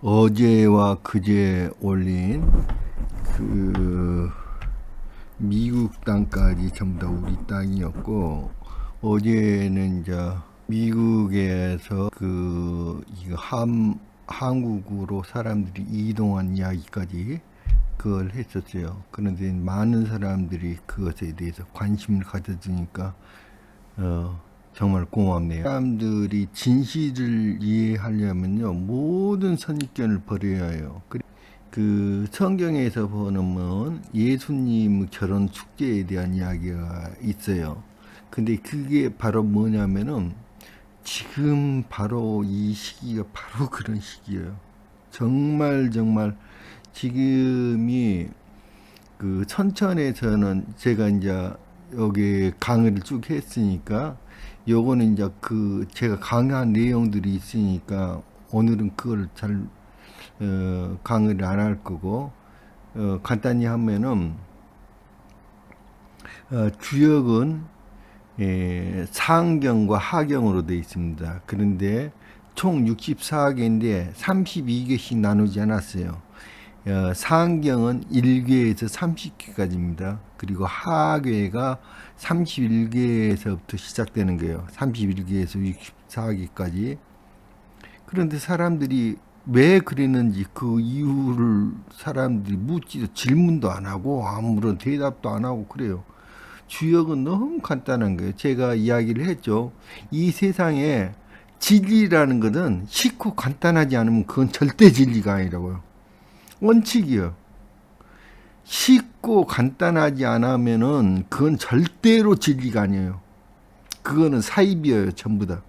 어제와 그제 올린 그 미국 땅까지 전부 다 우리 땅이었고, 어제는 이제 미국에서 이거 한국으로 사람들이 이동한 이야기까지 그걸 했었어요. 그런데 많은 사람들이 그것에 대해서 관심을 가져주니까 정말 고맙네요. 사람들이 진실을 이해하려면요, 모든 선입견을 버려야 해요. 그 성경에서 보면 예수님 결혼 축제에 대한 이야기가 있어요. 근데 그게 바로 뭐냐면은 지금 바로 이 시기가 바로 그런 시기예요. 정말 정말 지금이 그 천천에서는 제가 이제 여기 강의를 쭉 했으니까 요거는 이제 그 제가 강의한 내용들이 있으니까 오늘은 그걸 잘 강의를 안 할 거고, 간단히 하면은 주역은 상경과 하경으로 되어 있습니다. 그런데 총 64개인데 32개씩 나누지 않았어요. 상경은 1괴에서 30괴까지입니다. 그리고 하괴가 31괴에서부터 시작되는 거예요. 31괴에서 64괴까지. 그런데 사람들이 왜 그랬는지 그 이유를 사람들이 묻지도 질문도 안 하고 아무런 대답도 안 하고 그래요. 주역은 너무 간단한 거예요. 제가 이야기를 했죠. 이 세상에 진리라는 것은 쉽고 간단하지 않으면 그건 절대 진리가 아니라고요. 원칙이요. 쉽고 간단하지 않으면은 그건 절대로 진리가 아니에요. 그거는 사입이에요. 전부 다.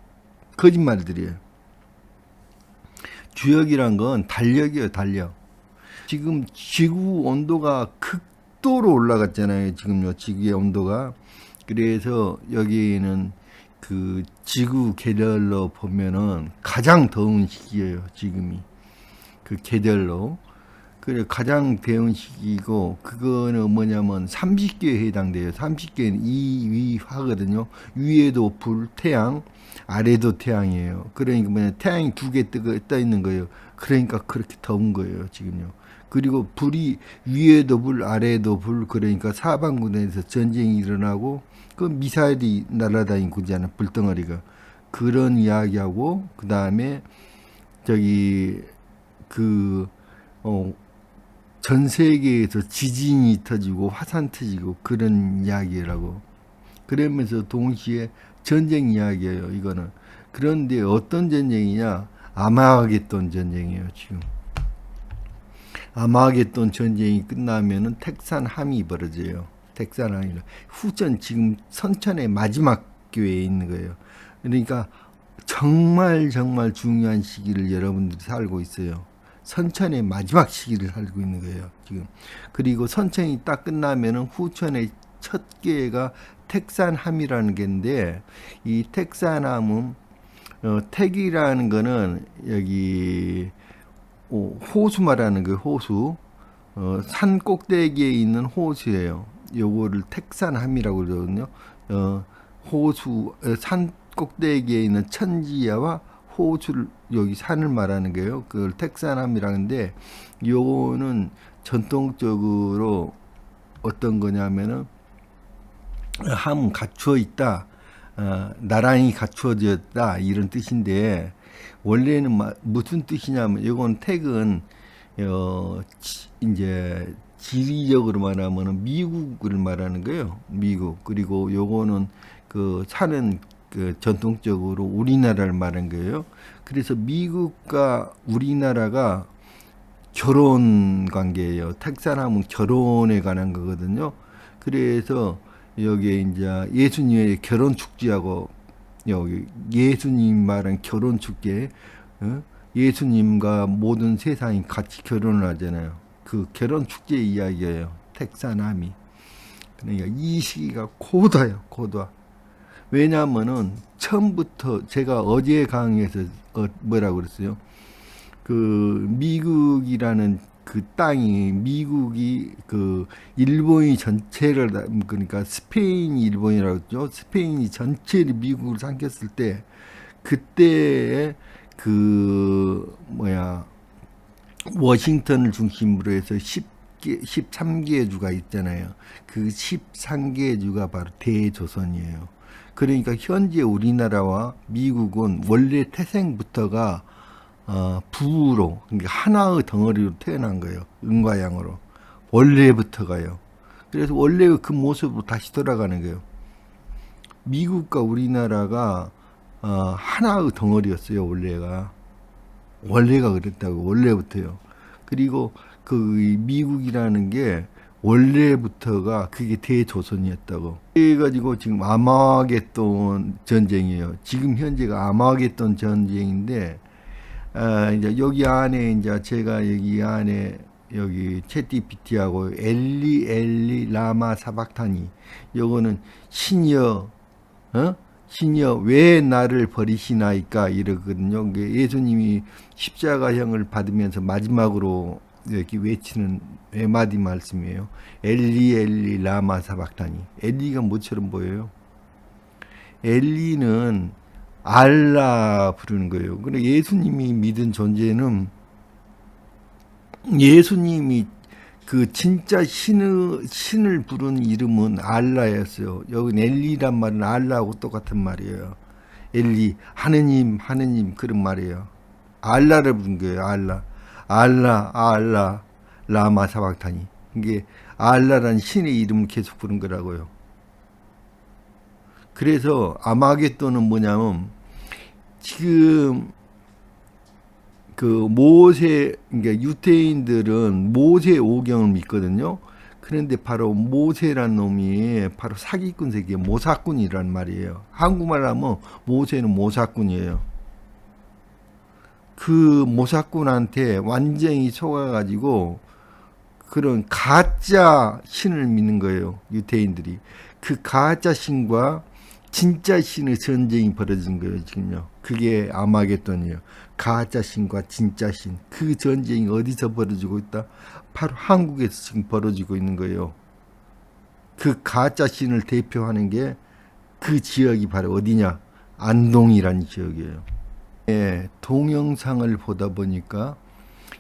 거짓말들이에요. 주역이란 건 달력이에요. 달력. 지금 지구 온도가 극도로 올라갔잖아요. 지금요. 지구의 온도가. 그래서 여기는 그 지구 계절로 보면은 가장 더운 시기예요. 지금이. 그 계절로. 그래 가장 대응 시기고, 그거는 뭐냐면 30개에 해당돼요. 30개는 이위화거든요. 위에도 불, 태양, 아래도 태양이에요. 그러니까 뭐냐, 태양이 두 개 떠 있는 거예요. 그러니까 그렇게 더운 거예요, 지금요. 그리고 불이 위에도 불, 아래에도 불, 그러니까 사방군에서 전쟁이 일어나고 그 미사일이 날아다니고 그러잖아, 불덩어리가. 그런 이야기하고, 그 다음에 저기 그 어, 전 세계에서 지진이 터지고 화산 터지고 그런 이야기라고. 그러면서 동시에 전쟁 이야기예요, 이거는. 그런데 어떤 전쟁이냐? 아마게돈 전쟁이에요, 지금. 아마게돈 전쟁이 끝나면은 텍산 함이 벌어져요. 텍산 함이. 후전 지금 선천의 마지막 교회에 있는 거예요. 그러니까 정말 정말 중요한 시기를 여러분들이 살고 있어요. 선천의 마지막 시기를 살고 있는 거예요, 지금. 그리고 선천이 딱 끝나면은 후천의 첫 개가 텍산함이라는 게인데, 이 텍산함은 택이라는 거는 여기 호수 말하는 그 호수, 산 꼭대기에 있는 호수예요. 요거를 택산함이라고 그러거든요. 호수, 산 꼭대기에 있는 천지야와 호수를, 여기 산을 말하는 거예요. 그걸 택산함이라는데, 요거는 전통적으로 어떤 거냐면은 함은 갖추어 있다, 나란히 갖추어졌다, 이런 뜻인데, 원래는 무슨 뜻이냐면, 이건 택은 이제 지리적으로 말하면 미국을 말하는 거예요. 미국. 그리고 요거는 그 사는 그 전통적으로 우리나라를 말한 거예요. 그래서 미국과 우리나라가 결혼 관계예요. 택사람은 결혼에 관한 거거든요. 그래서 여기에 이제 예수님의 결혼 축제하고, 여기 예수님 말한 결혼 축제, 예수님과 모든 세상이 같이 결혼을 하잖아요. 그 결혼 축제 이야기예요. 텍사남이. 그러니까 이 시기가 고도예요. 고도. 왜냐하면은 처음부터 제가 어제 강의에서 뭐라고 그랬어요? 그 미국이라는 그 땅이, 미국이 그 일본이 전체를 그러니까 스페인이 일본이라고 했죠. 스페인이 전체를 미국을 삼켰을 때, 그때의 그 뭐야, 워싱턴을 중심으로 해서 13개 주가 있잖아요. 그 13개 주가 바로 대조선이에요. 그러니까 현재 우리나라와 미국은 원래 태생부터가 부로, 그러니까 하나의 덩어리로 태어난 거예요. 음과 양으로. 원래부터가요. 그래서 원래 그 모습으로 다시 돌아가는 거예요. 미국과 우리나라가 하나의 덩어리였어요. 원래가 그랬다고. 원래부터요. 그리고 그 미국이라는 게 원래부터가 그게 대조선이었다고. 그래가지고 지금 아마겟돈 전쟁이에요. 지금 현재가 아마겟돈 전쟁인데, 이제 여기 안에 이제 제가 여기 안에 여기 챗GPT하고 엘리 라마 사박타니, 요거는 신여, 신여 왜 나를 버리시나이까 이러거든요. 예수님이 십자가형을 받으면서 마지막으로 이렇게 외치는 외마디 말씀이에요. 엘리 라마 사박타니. 엘리가 뭐처럼 보여요? 엘리는 알라 부르는 거예요. 근데 예수님이 믿은 존재는, 예수님이 그 진짜 신을 부른 이름은 알라였어요. 여기 엘리란 말은 알라하고 똑같은 말이에요. 엘리, 하느님 그런 말이에요. 알라를 부른 거예요. 알라 라마 사박타니. 이게 알라란 신의 이름을 계속 부른 거라고요. 그래서 아마겟돈은 뭐냐면, 지금 그 모세, 그러니까 유대인들은 모세 오경을 믿거든요. 그런데 바로 모세란 놈이 바로 사기꾼 새끼, 모사꾼이란 말이에요. 한국말 하면 모세는 모사꾼이에요. 그 모사꾼한테 완전히 속아가지고 그런 가짜 신을 믿는 거예요. 유대인들이. 그 가짜 신과 진짜 신의 전쟁이 벌어진 거예요, 지금요. 그게 아마겟돈이에요. 가짜 신과 진짜 신. 그 전쟁이 어디서 벌어지고 있다? 바로 한국에서 지금 벌어지고 있는 거예요. 그 가짜 신을 대표하는 게 그 지역이 바로 어디냐? 안동이라는 지역이에요. 예, 동영상을 보다 보니까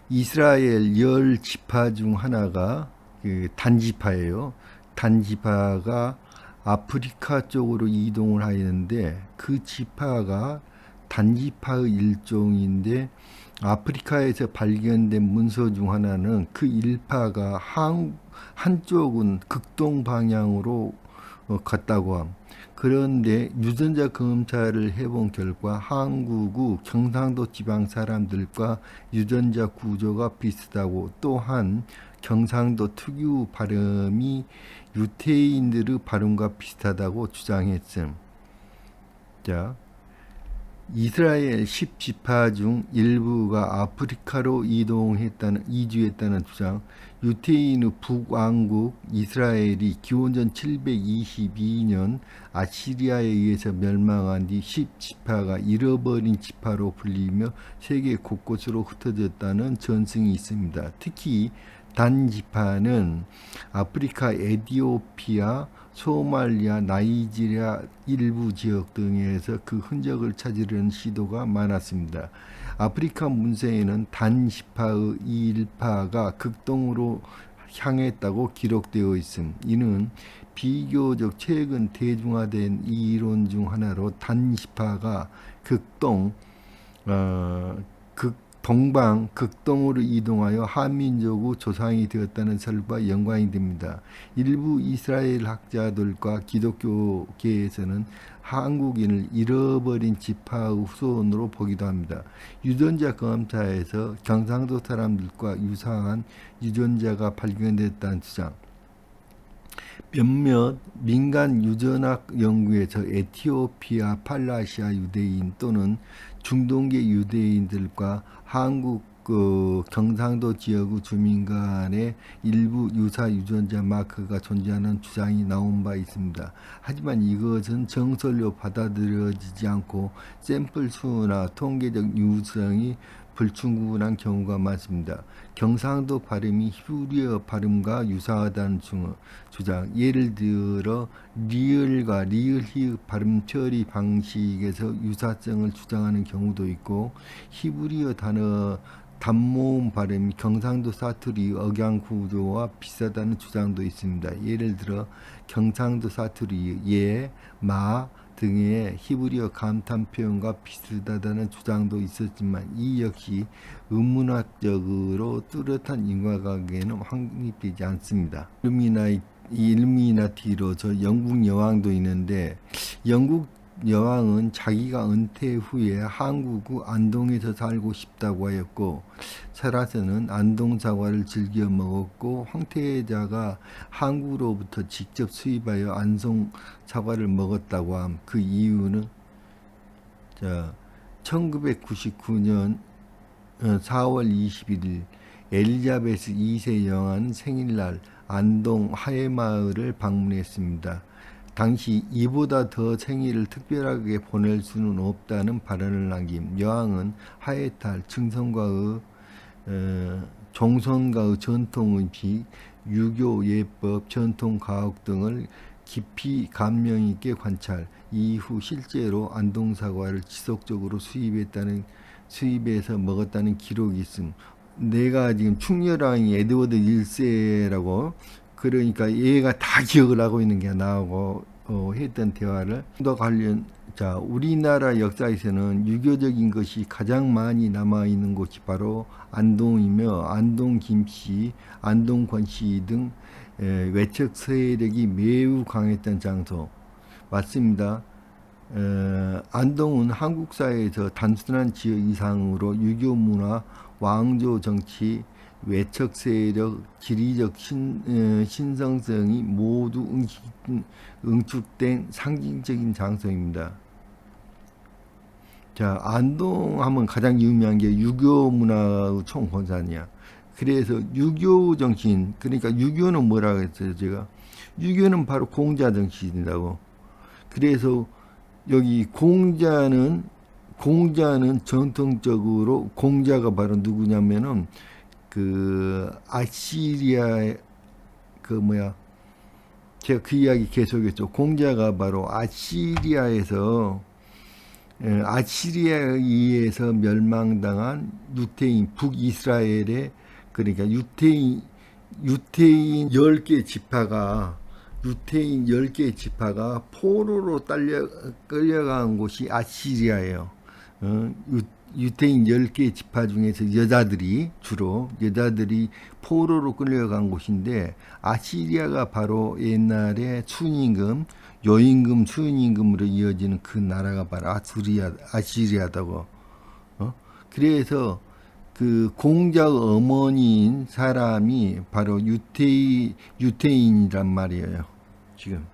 이스라엘 열 지파 중 하나가 그 단지파예요. 단지파가 아프리카 쪽으로 이동을 하였는데, 그 지파가 단지파의 일종인데, 아프리카에서 발견된 문서 중 하나는 그 일파가 한쪽은 극동 방향으로 갔다고 함. 그런데 유전자 검사를 해본 결과 한국의 경상도 지방 사람들과 유전자 구조가 비슷하고, 또한 경상도 특유 발음이 유태인들의 발음과 비슷하다고 주장했음. 자, 이스라엘 10지파 중 일부가 아프리카로 이주했다는 주장. 유태인의 북왕국 이스라엘이 기원전 722년 아시리아에 의해서 멸망한 뒤 10지파가 잃어버린 지파로 불리며 세계 곳곳으로 흩어졌다는 전승이 있습니다. 특히 단지파는 아프리카 에티오피아, 소말리아, 나이지리아 일부 지역 등에서 그 흔적을 찾으려는 시도가 많았습니다. 아프리카 문서에는 단지파의 이 일파가 극동으로 향했다고 기록되어 있음. 이는 비교적 최근 대중화된 이론 중 하나로 단지파가 동방 극동으로 이동하여 한민족의 조상이 되었다는 설과 연관이 됩니다. 일부 이스라엘 학자들과 기독교계에서는 한국인을 잃어버린 지파의 후손으로 보기도 합니다. 유전자 검사에서 경상도 사람들과 유사한 유전자가 발견됐다는 주장. 몇몇 민간 유전학 연구에서 에티오피아 팔라시아 유대인 또는 중동계 유대인들과 한국 경상도 지역의 주민 간의 일부 유사 유전자 마크가 존재하는 주장이 나온 바 있습니다. 하지만 이것은 정설로 받아들여지지 않고 샘플 수나 통계적 유성이 불충분한 경우가 많습니다. 경상도 발음이 히브리어 발음과 유사하다는 주장. 예를 들어 리을과 리을히읗 발음 처리 방식에서 유사성을 주장하는 경우도 있고, 히브리어 단어 단모음 발음이 경상도 사투리 억양 구조와 비슷하다는 주장도 있습니다. 예를 들어 경상도 사투리 예, 마 등의 히브리어 감탄 표현과 비슷하다는 주장도 있었지만 이 역시 음문학적으로 뚜렷한 인과관계는 확립되지 않습니다. 일루미나티로 저 영국 여왕도 있는데 영국 여왕은 자기가 은퇴 후에 한국 안동에서 살고 싶다고 하였고 설화서는 안동 사과를 즐겨 먹었고 황태자가 한국으로부터 직접 수입하여 안동 사과를 먹었다고 함. 그 이유는 1999년 4월 21일 엘리자베스 2세 여왕은 생일날 안동 하회마을을 방문했습니다. 당시 이보다 더 생일을 특별하게 보낼 수는 없다는 발언을 남김 여왕은 하회탈, 증손과의 종손과의 전통의식, 유교 예법, 전통가옥 등을 깊이 감명 있게 관찰, 이후 실제로 안동사과를 지속적으로 수입해서 먹었다는 기록이 있음. 내가 지금 충렬왕이 에드워드 1세라고 그러니까 얘가 다 기억을 하고 있는 게 나하고 했던 대화를 더 관련 우리나라 역사에서는 유교적인 것이 가장 많이 남아 있는 곳이 바로 안동이며 안동 김씨, 안동 권씨 등 외척 세력이 매우 강했던 장소 맞습니다. 안동은 한국 사회에서 단순한 지역 이상으로 유교 문화, 왕조 정치, 외척 세력, 지리적 신성성이 모두 응축된 상징적인 장소입니다. 자, 안동 하면 가장 유명한 게 유교 문화의 총본산이야. 그래서 유교 정신, 그러니까 유교는 뭐라고 했어요, 제가? 유교는 바로 공자 정신이라고. 그래서 여기 공자는 전통적으로 공자가 바로 누구냐면은 그 아시리아 제가 그 이야기 계속했죠. 공자가 바로 아시리아에 의해서 멸망당한 유태인 북이스라엘의 그러니까 유태인 10개 지파가 포로로 끌려간 곳이 아시리아예요. 유태인 10개 지파 중에서 주로 여자들이 포로로 끌려간 곳인데 아시리아가 바로 옛날에 요임금, 순임금으로 이어지는 그 나라가 바로 아시리아다고. 그래서 그 공자의 어머니인 사람이 바로 유태인이란 말이에요. 지금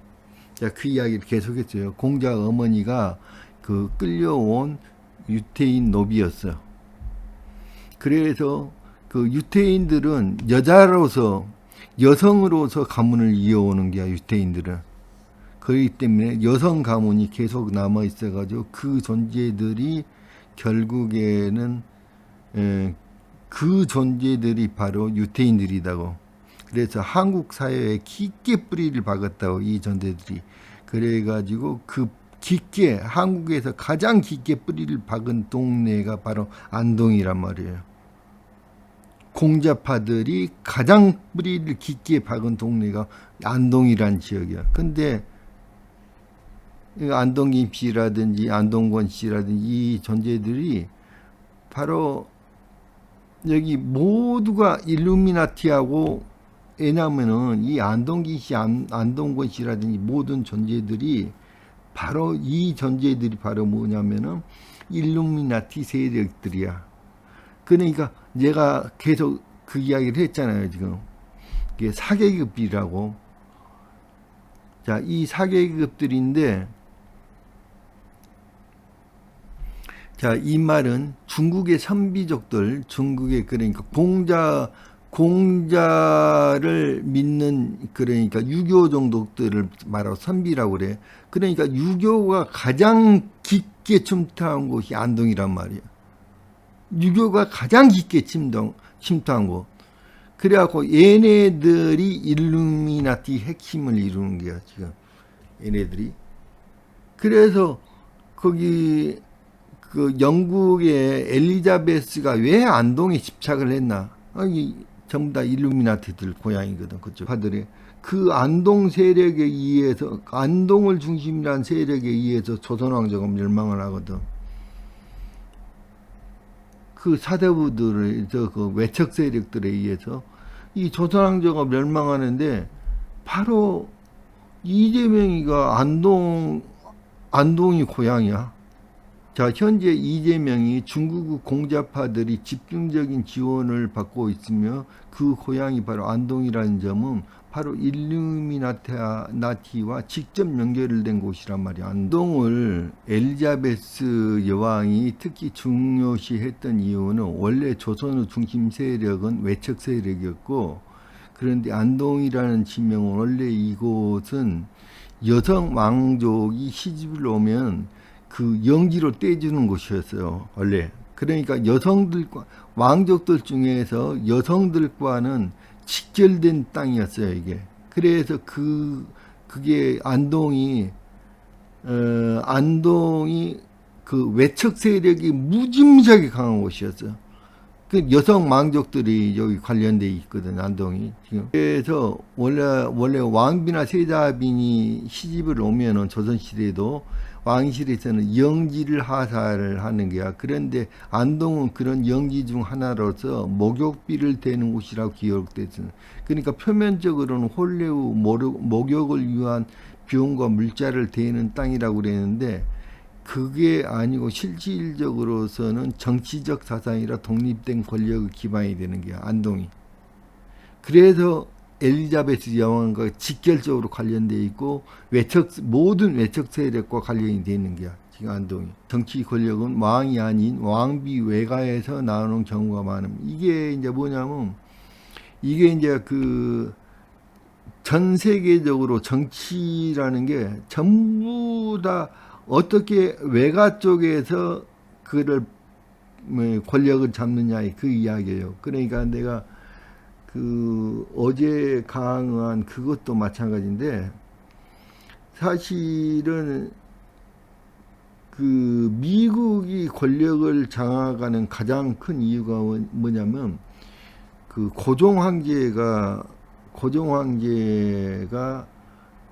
그 이야기를 계속했어요. 공자의 어머니가 그 끌려온 유태인 노비였어. 그래서 그 유태인들은 여성으로서 가문을 이어오는 게야, 유태인들은. 그렇기 때문에 여성 가문이 계속 남아 있어가지고 그 존재들이 결국에는 그 존재들이 바로 유태인들이다고. 그래서 한국 사회에 깊게 뿌리를 박았다고, 이 존재들이. 그래가지고 한국에서 가장 깊게 뿌리를 박은 동네가 바로 안동이란 말이에요. 공자파들이 가장 뿌리를 깊게 박은 동네가 안동이란 지역이야. 근데 안동김 씨라든지 안동권 씨라든지 이 존재들이 바로 여기 모두가 일루미나티하고, 왜냐면은 이 안동김 씨, 안동권 씨라든지 모든 존재들이 바로 이 존재들이 바로 뭐냐면은 일루미나티 세력들이야. 그러니까 내가 계속 그 이야기를 했잖아요, 지금. 이게 사계급이라고. 자, 이 사계급들인데, 자, 이 말은 중국의 선비족들, 그러니까 공자를 믿는, 그러니까 유교 종족들을 말하고 선비라고 그래. 그러니까 유교가 가장 깊게 침투한 곳이 안동이란 말이야. 유교가 가장 깊게 침투한 곳. 그래갖고 얘네들이 일루미나티 핵심을 이루는 거야, 지금. 얘네들이. 그래서 거기 그 영국의 엘리자베스가 왜 안동에 집착을 했나? 아니, 전부 다 일루미나티들 고향이거든. 그쪽 파들이. 그 안동 세력에 의해서, 안동을 중심으로 한 세력에 의해서 조선왕조가 멸망을 하거든. 그 사대부들의 그 외척 세력들에 의해서 이 조선왕조가 멸망하는데 바로 이재명이가 안동이 고향이야. 자, 현재 이재명이 중국 공자파들이 집중적인 지원을 받고 있으며 그 고향이 바로 안동이라는 점은 바로 일루미나티와 직접 연결된 곳이란 말이야. 안동을 엘리자베스 여왕이 특히 중요시했던 이유는 원래 조선의 중심 세력은 외척 세력이었고, 그런데 안동이라는 지명은 원래 이곳은 여성 왕족이 시집을 오면 그 영지로 떼주는 곳이었어요, 원래. 그러니까 여성들과, 왕족들 중에서 여성들과는 직결된 땅이었어요, 이게. 그래서 그게 안동이 그 외척 세력이 무지무지하게 강한 곳이었어요. 그 여성 왕족들이 여기 관련돼 있거든, 안동이 지금. 그래서 원래 왕비나 세자빈이 시집을 오면은 조선시대에도 왕실에서는 영지를 하사를 하는 거야. 그런데 안동은 그런 영지 중 하나로서 목욕비를 대는 곳이라고 기록됐어요. 그러니까 표면적으로는 혼례후 목욕을 위한 비용과 물자를 대는 땅이라고 그랬는데, 그게 아니고 실질적으로서는 정치적 사상이라 독립된 권력의 기반이 되는 거야, 안동이. 그래서 엘리자베스 여왕과 직결적으로 관련되어 있고 모든 외척 세력과 관련이 되어 있는 거야, 지금 안동이. 정치 권력은 왕이 아닌 왕비 외가에서 나오는 경우가 많음. 이게 이제 뭐냐면, 이게 이제 그 전 세계적으로 정치라는 게 전부 다 어떻게 외가 쪽에서 그를 권력을 잡느냐의 그 이야기예요. 그러니까 내가 그 어제 강의한 그것도 마찬가지인데, 사실은 그 미국이 권력을 장악하는 가장 큰 이유가 뭐냐면, 그 고종 황제가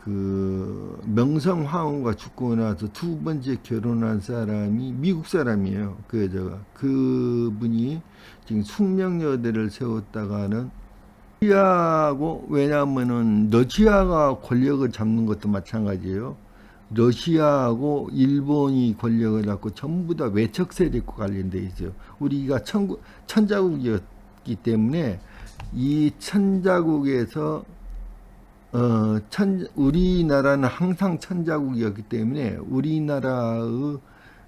그 명성 황후가 죽고 나서 두 번째 결혼한 사람이 미국 사람이에요. 그 여자가. 그분이 지금 숙명여대를 세웠다가는 러시아하고, 왜냐하면은 러시아가 권력을 잡는 것도 마찬가지예요. 러시아하고 일본이 권력을 잡고 전부 다 외척 세력과 관련돼 있어요. 우리가 천자국이었기 때문에 이 천자국에서 우리나라는 항상 천자국이었기 때문에 우리나라의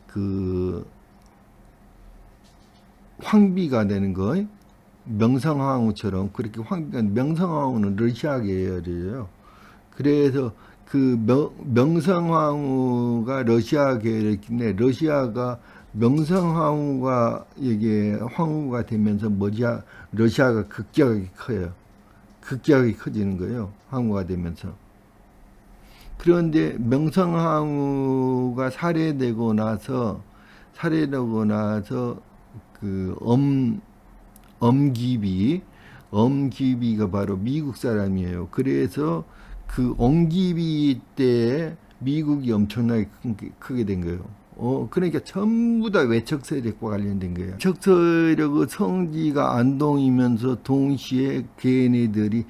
그 황비가 되는 거, 명성황후처럼 그렇게 명성황후는 러시아계열이에요. 그래서 그 명성황후가 러시아 계열이기 때문에 러시아가 명성황후가 이게 황후가 되면서 러시아가 급격하게 커요. 급격하게 커지는 거예요, 황후가 되면서. 그런데 명성황후가 살해되고 나서 그 엄기비가 바로 미국 사람이에요. 그래서 그 엄기비 때 미국이 엄청나게 크게 된 거예요. 그러니까 전부 다 외척 세력과 관련된 거예요. 외척 세력의 성지가 안동이면서 동시에 걔네들이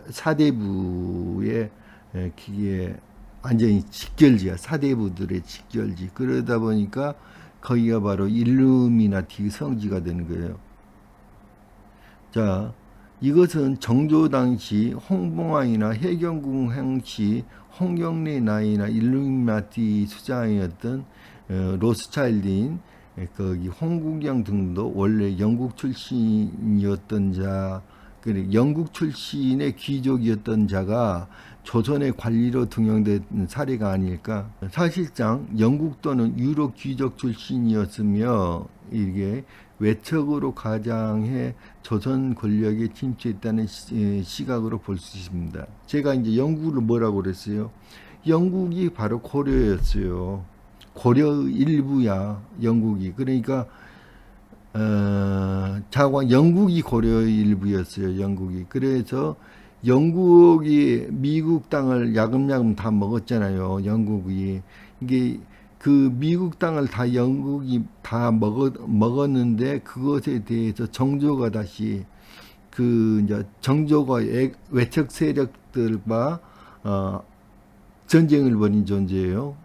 사대부의 기에 완전히 직결지야. 사대부들의 직결지. 그러다 보니까 거기가 바로 일루미나티 성지가 되는 거예요. 자, 이것은 정조 당시 홍봉왕이나 해경궁 행시 홍경래 나이나 일루미나티 수장이었던 로스차일드인 거기 홍국영 등도 원래 영국 출신이었던 자, 영국 출신의 귀족이었던 자가 조선의 관리로 등용된 사례가 아닐까. 사실상 영국 또는 유럽 귀족 출신이었으며 이게 외척으로 가장해 조선 권력에 침투했다는 시각으로 볼 수 있습니다. 제가 이제 영국을 뭐라고 그랬어요? 영국이 바로 고려였어요. 고려 일부야, 영국이. 그러니까 자관 영국이 고려 일부였어요. 영국이. 그래서 영국이 미국 땅을 야금야금 다 먹었잖아요. 영국이. 이게 그 미국 땅을 다 영국이 다 먹었는데 그것에 대해서 정조가 다시 그 이제 정조가 외척 세력들과 전쟁을 벌인 존재예요.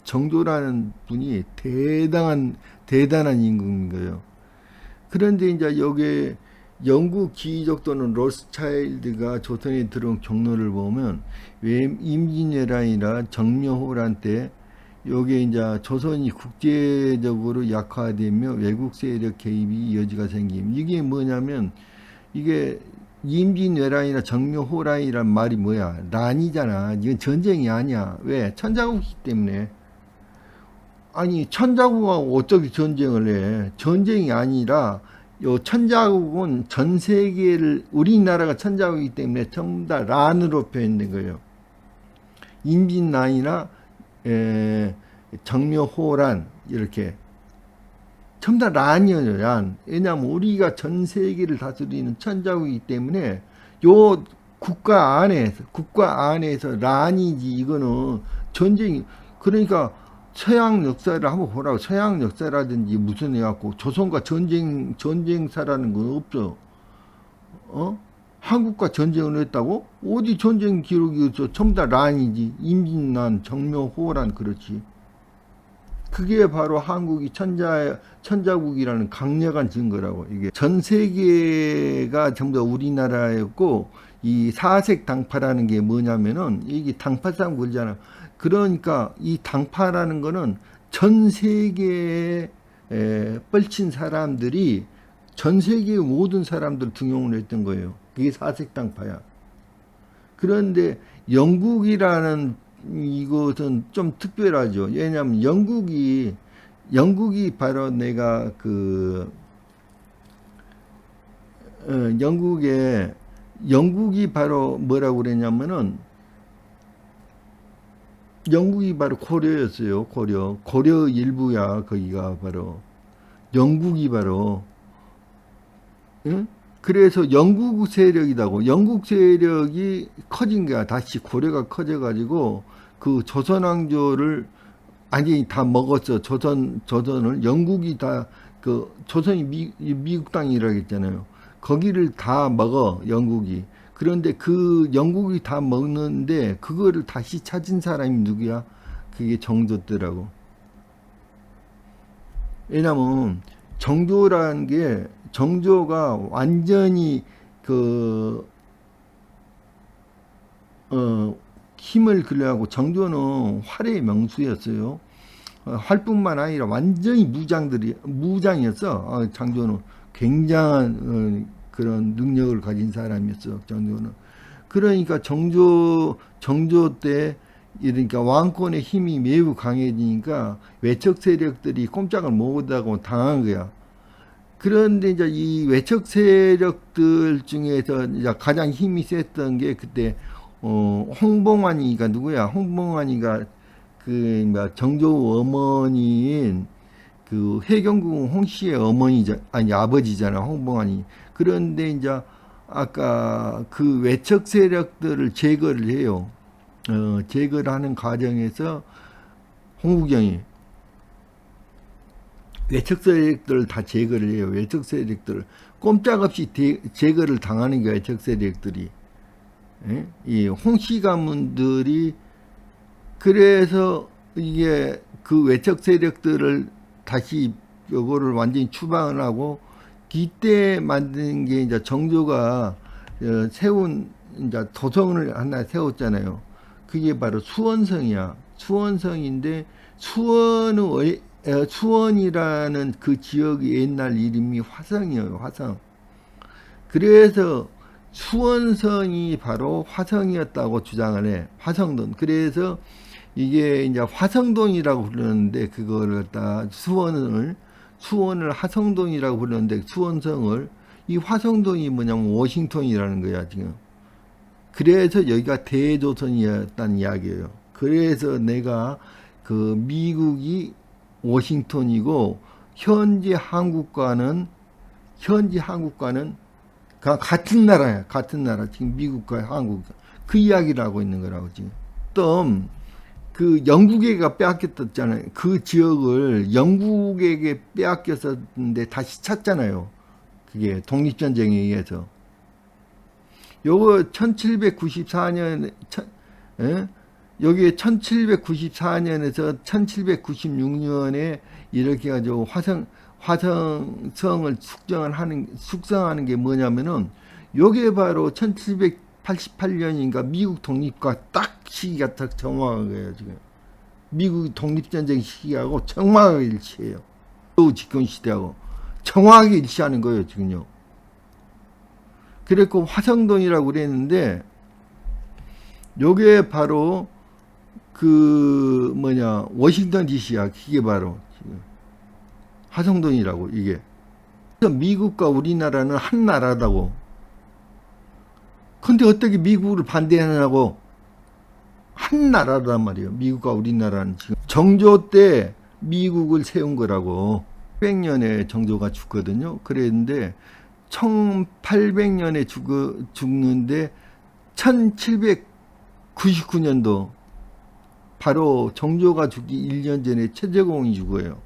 정조라는 분이 대단한 임금인 거예요. 그런데 이제 여기에 영국 귀족 또는 로스차일드가 조선에 들어온 경로를 보면 왜 임진왜란이나 정묘호란 때 요게 이제 조선이 국제적으로 약화되며 외국 세력 개입이 여지가 생김. 이게 뭐냐면 이게 임진왜란이나 정묘호란이란 말이 뭐야? 난이잖아. 이건 전쟁이 아니야. 왜? 천자국이기 때문에. 아니 천자국하고 어떻게 전쟁을 해? 전쟁이 아니라 요 천자국은 전 세계를 우리나라가 천자국이기 때문에 전부 다 란으로 표현된 거예요. 임진란이나 정묘호란 이렇게 전부 다 란이에요. 란. 왜냐하면 우리가 전 세계를 다스리는 천자국이기 때문에 요 국가 안에서 란이지. 이거는 전쟁이. 그러니까 서양 역사를 한번 보라고. 서양 역사라든지 무슨 해갖고 조선과 전쟁사라는 건 없어. 한국과 전쟁을 했다고? 어디 전쟁 기록이 있어? 전부 다 란이지. 임진란, 정묘호란. 그렇지. 그게 바로 한국이 천자국이라는 강력한 증거라고. 이게 전 세계가 전부 다 우리나라였고, 이 사색 당파라는 게 뭐냐면은 이게 당파싸움 걸잖아. 그러니까 이 당파라는 거는 전 세계에 뻘친 사람들이 전 세계의 모든 사람들 등용을 했던 거예요. 그게 사색 당파야. 그런데 영국이라는 이것은 좀 특별하죠. 왜냐하면 영국이 바로 내가 영국이 바로 뭐라고 그랬냐면은 영국이 바로 고려였어요. 고려 일부야. 거기가 바로 영국이 바로. 응? 그래서 영국 세력이라고. 영국 세력이 커진 거야. 다시 고려가 커져가지고 그 조선 왕조를 아니 다 먹었어. 조선을 영국이 다 그 조선이 미국 땅이라고 했잖아요. 거기를 다 먹어 영국이. 그런데 그 영국이 다 먹는데 그거를 다시 찾은 사람이 누구야? 그게 정조더라고. 왜냐면 정조라는 게 정조가 완전히 힘을 길러하고 정조는 활의 명수였어요. 활뿐만 아니라 완전히 무장이었어. 정조는 굉장한 그런 능력을 가진 사람이었어. 정조는. 그러니까 정조 때 그러니까 왕권의 힘이 매우 강해지니까 외척 세력들이 꼼짝을 못하고 당한 거야. 그런데 이제 이 외척 세력들 중에서 이제 가장 힘이 셌던 게 그때 홍봉환이가 누구야? 홍봉환이가 정조 어머니인 그 해경궁 홍씨의 아버지잖아. 홍봉환이. 그런데 이제 아까 그 외척 세력들을 제거를 해요. 제거를 하는 과정에서 홍국영이 외척 세력들을 다 제거를 해요. 외척 세력들을 꼼짝없이 제거를 당하는 게 외척 세력들이. 이 홍씨 가문들이. 그래서 이게 그 외척 세력들을 다시 요거를 완전히 추방을 하고 이때 만든 게 이제 정조가 세운 이제 도성을 하나 세웠잖아요. 그게 바로 수원성이야. 수원성인데 수원이라는 그 지역의 옛날 이름이 화성이에요. 화성. 그래서 수원성이 바로 화성이었다고 주장을 해. 화성동. 그래서 이게 이제 화성동이라고 부르는데 그거를 갖다 수원을 화성동이라고 부르는데 수원성을 이 화성동이 뭐냐면 워싱턴이라는 거야 지금. 그래서 여기가 대조선이었다는 이야기예요. 그래서 내가 그 미국이 워싱턴이고 현지 한국과는 같은 나라야. 같은 나라. 지금 미국과 한국 그 이야기를 하고 있는 거라고 지금. 또 그 영국에게 빼앗겼잖아요. 그 지역을 영국에게 빼앗겼었는데 다시 찾잖아요. 그게 독립전쟁에 의해서. 요거 1794년 여기에 1794년에서 1796년에 이렇게 가지고 화성성을 숙성하는 게 뭐냐면은 요게 바로 1788년인가 미국 독립과 딱 시기가 딱 정확한 거예요. 지금 미국 독립전쟁 시기하고 정확하게 일치해요. 또 집권 시대하고 정확하게 일치하는 거예요. 지금요. 그랬고 화성동이라고 그랬는데 요게 바로 그 뭐냐 워싱턴 DC야. 이게 바로 지금 화성동이라고. 이게 미국과 우리나라는 한 나라다고. 근데 어떻게 미국을 반대하냐고. 한 나라란 말이에요. 미국과 우리나라는 지금 정조 때 미국을 세운 거라고. 800년에 정조가 죽거든요. 그랬는데 1800년에 죽는데 1799년도 바로 정조가 죽기 1년 전에 최재공이 죽어요.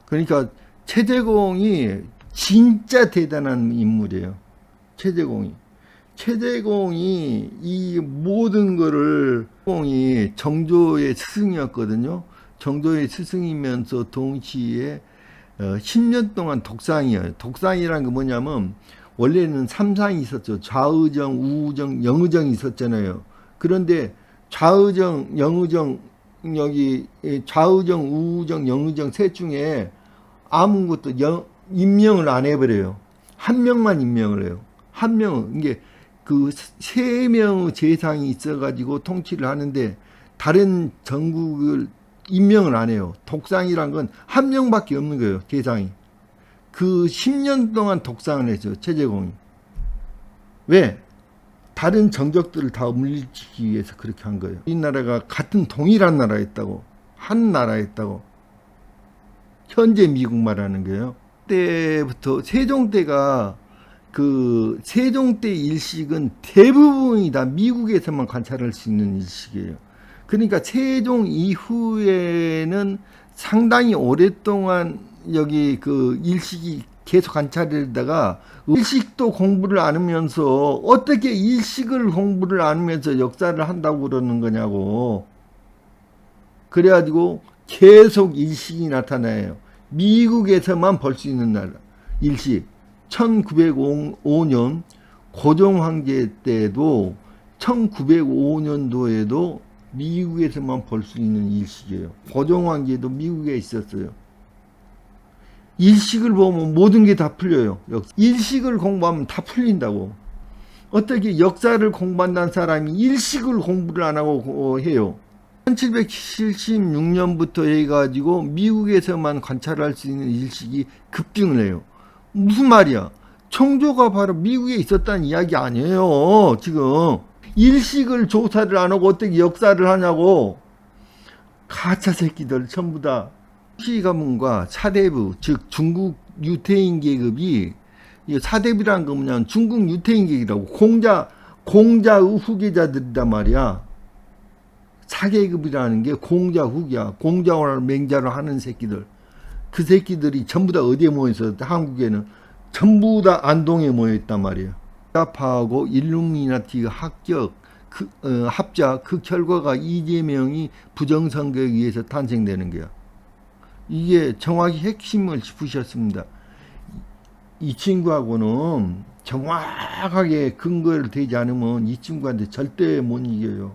그러니까 최재공이 진짜 대단한 인물이에요. 최재공이 이 모든 거를 정조의 스승이었거든요. 정조의 스승이면서 동시에 10년 동안 독상이에요. 독상이란 게 뭐냐면 원래는 3상이 있었죠. 좌의정, 우의정, 영의정이 있었잖아요. 그런데 좌의정, 영의정, 여기 좌의정, 우의정, 영의정 셋 중에 아무것도 임명을 안 해버려요. 한 명만 임명을 해요. 한 명은 이게 그 3명의 재상이 있어가지고 통치를 하는데 다른 전국을 임명을 안 해요. 독상이란 건 한 명밖에 없는 거예요. 재상이. 그 10년 동안 독상을 했죠. 최재공이. 왜? 다른 정적들을 다 물리치기 위해서 그렇게 한 거예요. 우리나라가 같은 동일한 나라였다고. 한 나라였다고. 현재 미국 말하는 거예요. 그때부터 세종 때가 그 세종 때 일식은 대부분이 다 미국에서만 관찰할 수 있는 일식이에요. 그러니까 세종 이후에는 상당히 오랫동안 여기 그 일식이 계속 관찰되다가 일식도 공부를 안 하면서 어떻게 일식을 공부를 안 하면서 역사를 한다고 그러는 거냐고. 그래가지고 계속 일식이 나타나요. 미국에서만 볼 수 있는 나라. 일식. 1905년 고종 황제 때도 1905년도에도 미국에서만 볼 수 있는 일식이에요. 고종 황제도 미국에 있었어요. 일식을 보면 모든 게 다 풀려요. 일식을 공부하면 다 풀린다고. 어떻게 역사를 공부한다는 사람이 일식을 공부를 안 하고 해요. 1776년부터 해가지고 미국에서만 관찰할 수 있는 일식이 급증을 해요. 무슨 말이야? 청조가 바로 미국에 있었다는 이야기 아니에요. 지금 일식을 조사를 안 하고 어떻게 역사를 하냐고. 가짜 새끼들 전부 다. 시가문과 사대부, 즉 중국 유태인 계급이, 사대부라는 거 뭐냐면 중국 유태인 계급이라고. 공자의 후계자들이란 말이야. 사계급이라는 게 공자 후기야. 공자를 맹자로 하는 새끼들. 그 새끼들이 전부 다 어디에 모여있어? 한국에는 전부 다 안동에 모여있단 말이에요. 파하고 일루미나티 합작 그 결과가 이재명이 부정선거에 의해서 탄생되는 거야. 이게 정확히 핵심을 짚으셨습니다. 이 친구하고는 정확하게 근거를 대지 않으면 이 친구한테 절대 못 이겨요.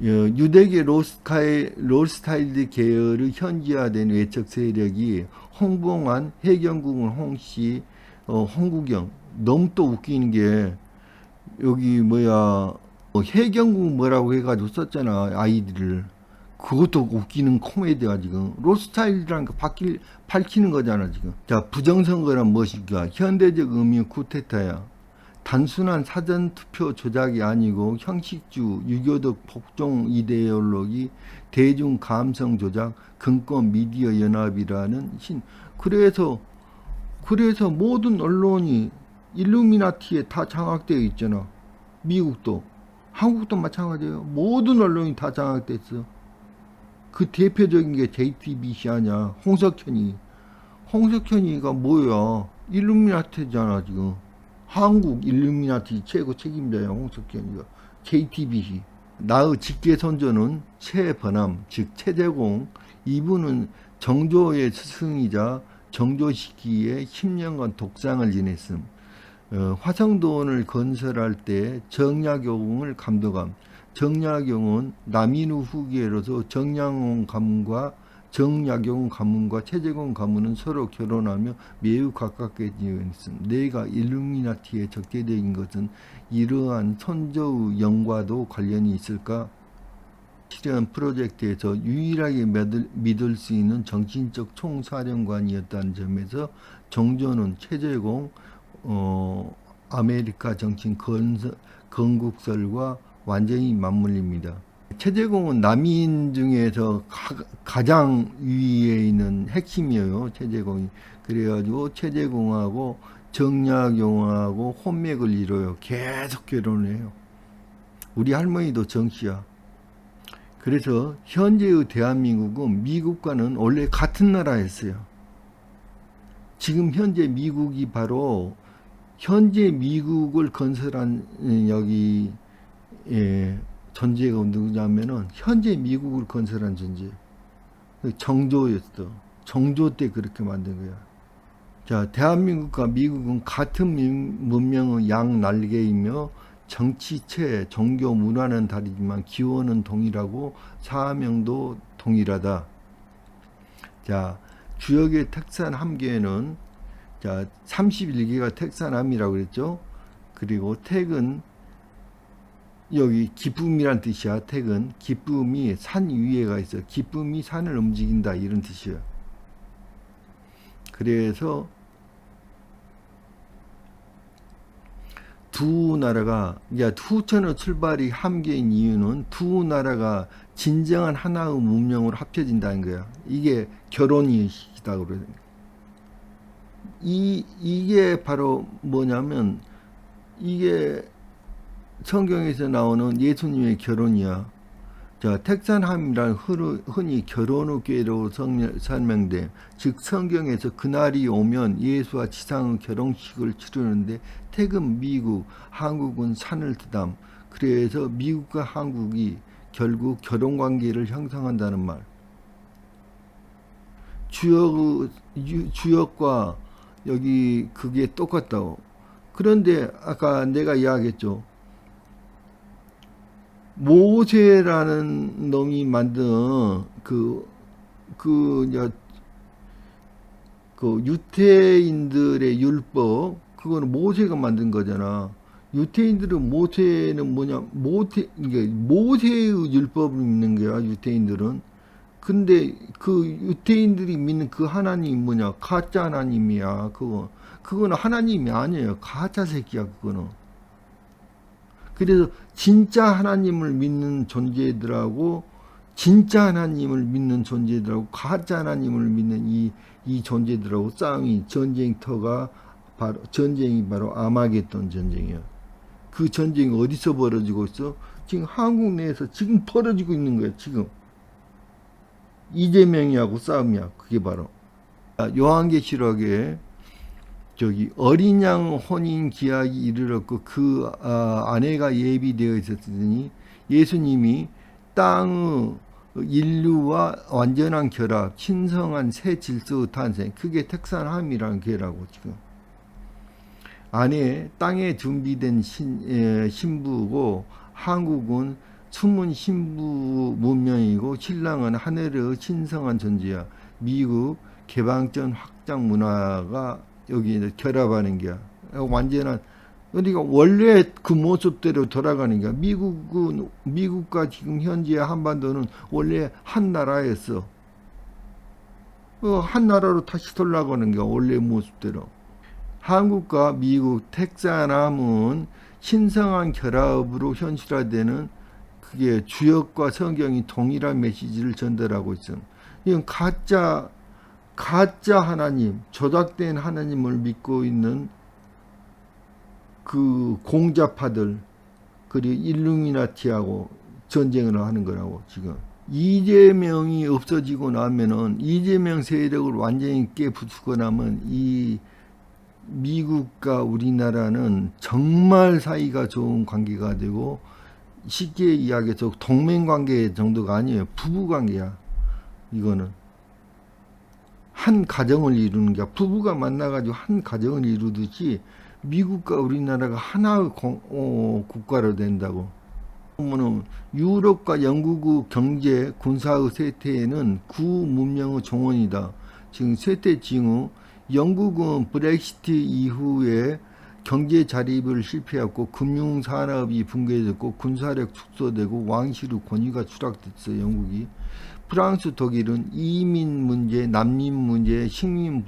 유대계 로스타일드 계열의 현지화된 외척 세력이 홍봉환, 해경궁은 홍씨, 홍구경. 너무 또 웃기는 게 여기 해경궁 뭐라고 해가지고 썼잖아, 아이들을. 그것도 웃기는 코미디야. 지금 로스타일드라는 거 밝히는 거잖아 지금. 자, 부정선거란 무엇인가? 현대적 의미의 쿠데타야. 단순한 사전투표 조작이 아니고 형식주, 유교적 복종 이데올로기, 대중 감성 조작, 근권 미디어 연합이라는 그래서 모든 언론이 일루미나티에 다 장악되어 있잖아. 미국도, 한국도 마찬가지예요. 모든 언론이 다 장악됐어. 그 대표적인 게 JTBC 아니야. 홍석현이가 뭐야? 일루미나티잖아 지금. 한국 일루미나티 최고 책임자야 홍석현이가. JTBC. 나의 직계 선조는 최번암 즉 최재공. 이분은 정조의 스승이자 정조 시기에 10년간 독상을 지냈음. 화성도원을 건설할 때 정약용을 감독함. 정약용은 남인후 후기로서 정약용 가문과 최재공 가문은 서로 결혼하며 매우 가깝게 지냈음. 내가 일루미나티에 적재된 것은 이러한 선조의 영과도 관련이 있을까? 실현 프로젝트에서 유일하게 믿을 수 있는 정신적 총사령관이었다는 점에서 정조는 최재공 아메리카 정신 건국설과 완전히 맞물립니다. 최재공은 남인 중에서 가장 위에 있는 핵심이에요. 최재공이. 그래가지고 최재공하고 정약용하고 혼맥을 이뤄요. 계속 결혼을 해요. 우리 할머니도 정씨야. 그래서 현재의 대한민국은 미국과는 원래 같은 나라였어요. 지금 현재 미국이 바로 현재 미국을 건설한 여기 존재가 누구냐면은 현재 미국을 건설한 존재. 정조였어. 정조 때 그렇게 만든 거야. 자, 대한민국과 미국은 같은 문명의 양 날개이며 정치체, 종교, 문화는 다르지만 기원은 동일하고 사명도 동일하다. 자, 주역의 텍산함계는 자 31개가 텍산함이라고 그랬죠. 그리고 택은 여기 기쁨이란 뜻이야. 택은 기쁨이 산 위에가 있어. 기쁨이 산을 움직인다 이런 뜻이야. 그래서 두 나라가 후천의 출발이 함계인 이유는 두 나라가 진정한 하나의 문명으로 합쳐진다는 거야. 이게 결혼이시다 그래요. 이게 바로 뭐냐면 이게 성경에서 나오는 예수님의 결혼이야. 자, 텍산함이란 흔히 결혼의 궤로 설명돼. 즉 성경에서 그날이 오면 예수와 지상의 결혼식을 치르는데 택은 미국, 한국은 산을 뜻함. 그래서 미국과 한국이 결국 결혼관계를 형성한다는 말. 주역과 여기 그게 똑같다고. 그런데 아까 내가 이야기했죠. 모세라는 놈이 만든 그 유태인들의 율법, 그거는 모세가 만든 거잖아. 유태인들은 모세는 뭐냐, 모세의 율법을 믿는 거야, 유태인들은. 근데 그 유태인들이 믿는 그 하나님 뭐냐, 가짜 하나님이야. 그거는 하나님이 아니에요. 가짜 새끼야, 그거는. 그래서 진짜 하나님을 믿는 존재들하고 가짜 하나님을 믿는 이 존재들하고 싸움이, 전쟁이 바로 아마겟돈 전쟁이야. 그 전쟁이 어디서 벌어지고 있어? 지금 한국 내에서 지금 벌어지고 있는 거야. 지금 이재명이하고 싸움이야. 그게 바로 요한계시록에 저기 어린 양 혼인 기약이 이르렀고 그 아내가 예비되어 있었으니 예수님이 땅의 인류와 완전한 결합, 신성한 새 질서의 탄생, 그게 텍산함이라는 게라고. 지금 아내 땅에 준비된 신부고, 한국은 숨은 신부 문명이고, 신랑은 하늘의 신성한 존재야. 미국 개방전 확장 문화가 여기 결합하는 게야. 완전한, 그러니까 원래 그 모습대로 돌아가는 거야. 미국과 지금 현재 한반도는 원래 한 나라였어. 한 나라로 다시 돌아가는 거야. 원래 모습대로. 한국과 미국 텍사남은 신성한 결합으로 현실화되는 그게 주역과 성경이 동일한 메시지를 전달하고 있음. 이건 가짜 하나님, 조작된 하나님을 믿고 있는 그 공자파들, 그리고 일루미나티하고 전쟁을 하는 거라고. 지금 이재명이 없어지고 나면은, 이재명 세력을 완전히 깨부수고 나면 이 미국과 우리나라는 정말 사이가 좋은 관계가 되고, 쉽게 이야기해서 동맹관계 정도가 아니에요. 부부관계야. 이거는 한 가정을 이루는 게, 부부가 만나가지고 한 가정을 이루듯이 미국과 우리나라가 하나의 국가로 된다고. 보면은 유럽과 영국의 경제 군사의 쇠퇴는 구문명의 종언이다. 지금 쇠퇴 징후. 영국은 브렉시트 이후에 경제 자립을 실패했고 금융산업이 붕괴됐고 군사력 축소되고 왕실의 권위가 추락됐어요. 영국이. 프랑스, 독일은 이민 문제, 난민 문제, 식민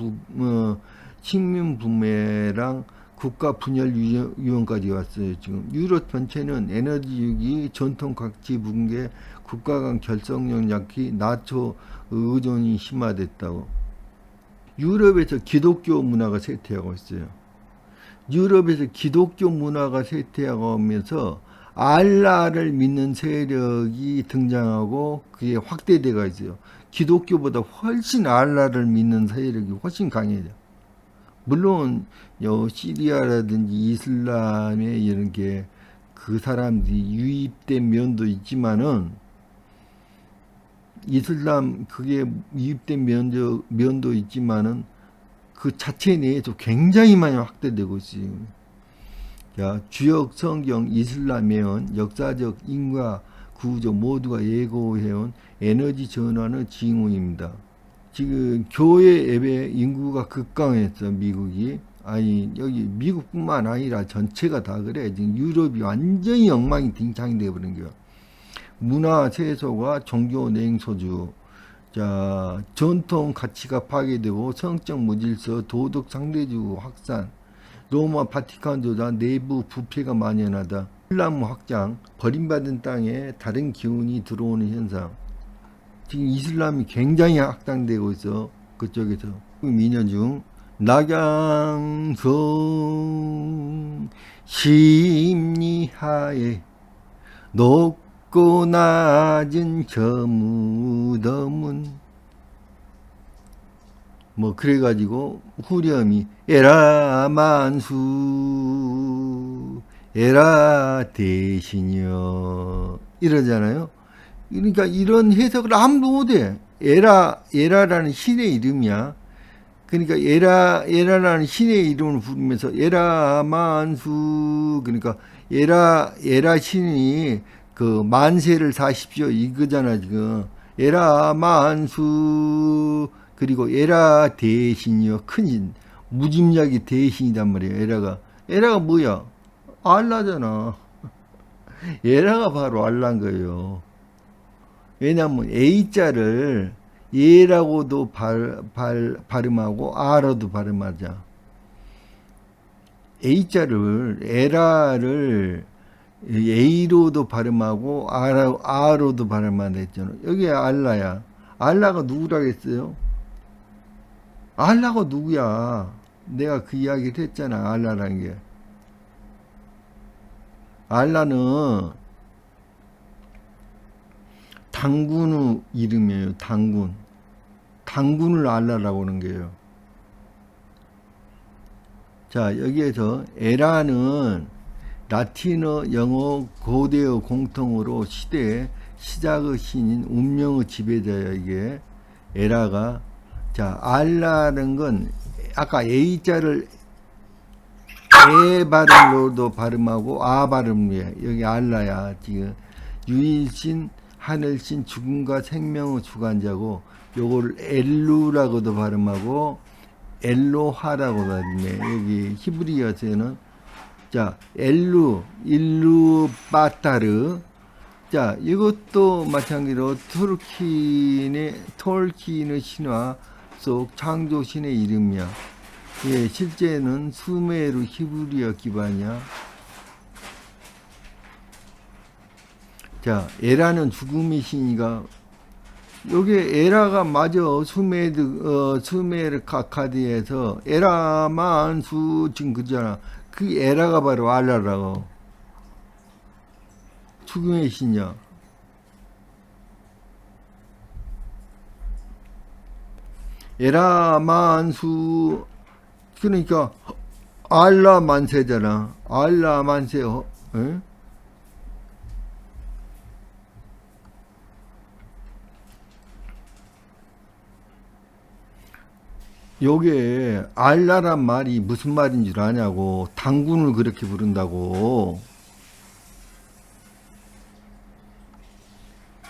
분배랑 국가 분열 위험까지 왔어요. 지금 유럽 전체는 에너지 위기, 전통 각지 붕괴, 국가 간 결속력 약기, 나토 의존이 심화됐다고. 유럽에서 기독교 문화가 쇠퇴하고 있어요. 유럽에서 기독교 문화가 쇠퇴하면서 알라를 믿는 세력이 등장하고 그게 확대되어 있어요. 기독교보다 훨씬 알라를 믿는 세력이 훨씬 강해져. 물론 시리아라든지 이슬람의 이런 게 그 사람들이 유입된 면도 있지만은, 이슬람 그게 유입된 면도 있지만은 그 자체 내에서 굉장히 많이 확대되고 있어요. 자, 주역 성경, 이슬람 예언, 역사적 인과 구조 모두가 예고해온 에너지 전환의 징후입니다. 지금 교회 예배 인구가 급강했어. 미국이. 아니 여기 미국뿐만 아니라 전체가 다 그래. 지금 유럽이 완전히 엉망이 딩창이 되어버린 거야. 문화 세소가 종교 냉소주. 자, 전통 가치가 파괴되고 성적 무질서, 도덕 상대주의 확산, 로마 바티칸 조작, 내부 부패가 만연하다. 이슬람 확장, 버림받은 땅에 다른 기운이 들어오는 현상. 지금 이슬람이 굉장히 확장되고 있어. 그쪽에서. 미녀 중 낙양성 심리하에 높고 낮은 저 무덤은 뭐 그래가지고 후렴이 에라 만수 에라 대신여 이러잖아요. 그러니까 이런 해석을 아무도 못해. 에라라는 신의 이름이야. 그러니까 에라라는 신의 이름을 부르면서 에라 만수, 그러니까 에라 신이 그 만세를 사십시오 이거잖아 지금. 에라 만수, 그리고 에라 대신이요. 큰 무짐작이 대신이단 말이에요. 에라가 뭐야? 알라잖아. 에라가 바로 알라인 거예요. 왜냐면 A자를 예라고도 발음하고 아라도 발음하자. A자를 에라를 A로도 발음하고 R로도 발음한다 했잖아. 여기 알라야. 알라가 누구라겠어요? 알라가 누구야? 내가 그 이야기를 했잖아. 알라라는 게. 알라는 당군의 이름이에요. 당군을 알라라고 하는 거예요. 자, 여기에서 에라는 라틴어, 영어, 고대어 공통으로 시대의 시작의 신인 운명의 지배자야. 이게 에라가. 자, 알라는 건 아까 A자를 에 발음으로도 발음하고 아 발음이야. 여기 알라야. 지금 유일신, 하늘신, 죽음과 생명의 주관자고, 요걸 엘루라고도 발음하고 엘로하라고 발음해. 여기 히브리어에서는 자 일루 바타르. 자, 이것도 마찬가지로 톨킨의 신화 속 창조신의 이름이야. 예, 실제는 수메르 히브리어 기반이야. 자, 에라는 죽음의 신이가 요게 에라가 맞아. 수메르 카카디에서 에라만 수 지금 그잖아. 그 에라가 바로 알라라고. 죽음의 신이야. 에라만 수 그러니까 알라 만세잖아. 알라 만세. 에? 요게 알라란 말이 무슨 말인 줄 아냐고. 당군을 그렇게 부른다고.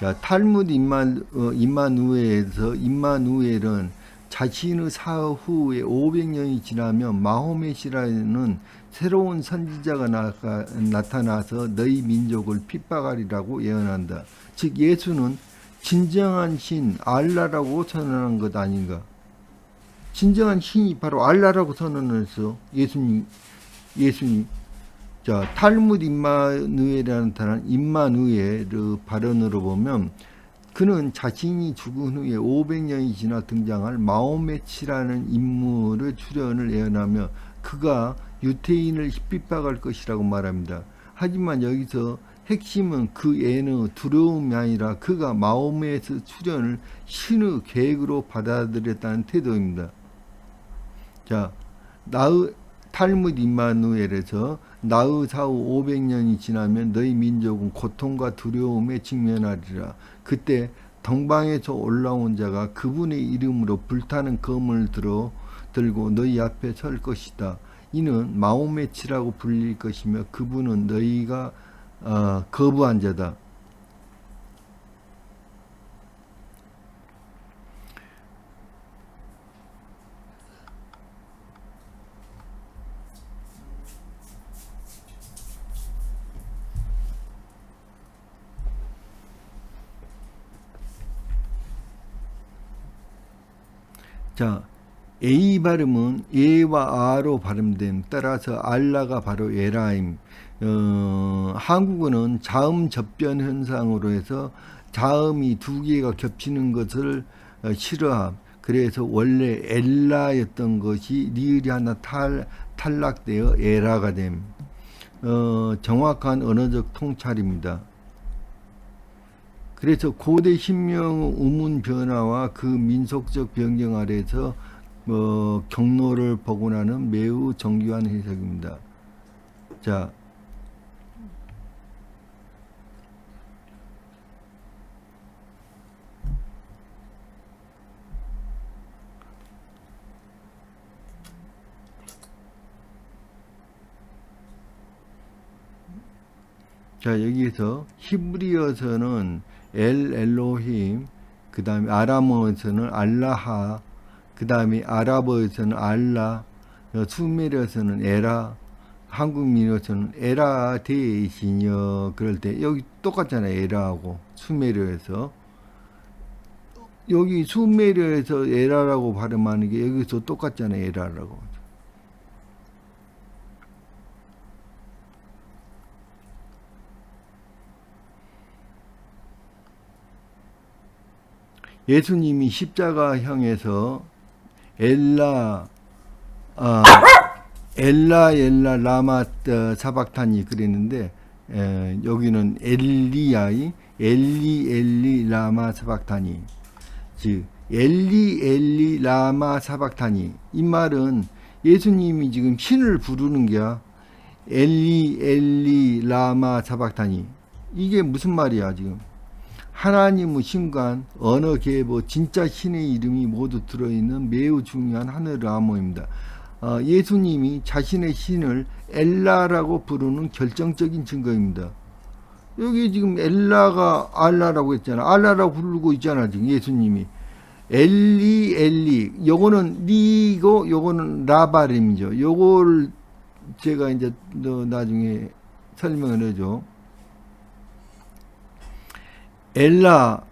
자, 탈무드 임마누엘에서 임마누엘은 자신의 사후 후에 500년이 지나면 마호메시라는 새로운 선지자가 나타나서 너희 민족을 핍박하리라고 예언한다. 즉 예수는 진정한 신 알라라고 선언한 것 아닌가. 진정한 신이 바로 알라라고 선언했어. 예수님. 자, 탈무드 임마누엘이라는 단어, 임마누엘의 발언으로 보면 그는 자신이 죽은 후에 500년이 지나 등장할 마호메치라는 인물의 출현을 예언하며 그가 유태인을 핍박할 것이라고 말합니다. 하지만 여기서 핵심은 그 예의 두려움이 아니라 그가 마호메의 출현을 신의 계획으로 받아들였다는 태도입니다. 자, 탈무드 임마누엘에서 나의 사후 500년이 지나면 너희 민족은 고통과 두려움에 직면하리라. 그때 덩방에서 올라온 자가 그분의 이름으로 불타는 검을 들고 너희 앞에 설 것이다. 이는 마호메치라고 불릴 것이며 그분은 너희가 거부한 자다. 자, A 발음은 예와 아로 발음됨. 따라서 알라가 바로 에라임. 한국어는 자음 접변 현상으로 해서 자음이 두 개가 겹치는 것을 싫어함. 그래서 원래 엘라였던 것이 리을이 하나 탈락되어 에라가 됨. 정확한 언어적 통찰입니다. 그래서 고대 신명 우문 변화와 그 민속적 변경 아래서 경로를 복원하는 매우 정교한 해석입니다. 자, 여기에서 히브리어서는 엘로힘, 그 다음에 아람어에서는 알라하, 그 다음에 아랍어에서는 알라, 수메르어에서는 에라, 한국민어에서는 에라 대신여. 그럴 때 여기 똑같잖아요. 에라하고 수메르어에서. 여기 수메르어에서 에라라고 발음하는 게 여기서 똑같잖아요. 에라라고. 예수님이 십자가형에서 엘라 라마 사박타니 그랬는데 여기는 엘리 라마 사박타니. 즉 엘리 라마 사박타니. 이 말은 예수님이 지금 신을 부르는 게야. 엘리 라마 사박타니. 이게 무슨 말이야 지금. 하나님의 신관, 언어 계보, 진짜 신의 이름이 모두 들어있는 매우 중요한 하늘의 암호입니다. 예수님이 자신의 신을 엘라라고 부르는 결정적인 증거입니다. 여기 지금 엘라가 알라라고 했잖아. 알라라고 부르고 있잖아. 지금 예수님이. 엘리. 요거는 리고 요거는 라발임이죠. 요걸 제가 이제 나중에 설명을 해줘. 엘라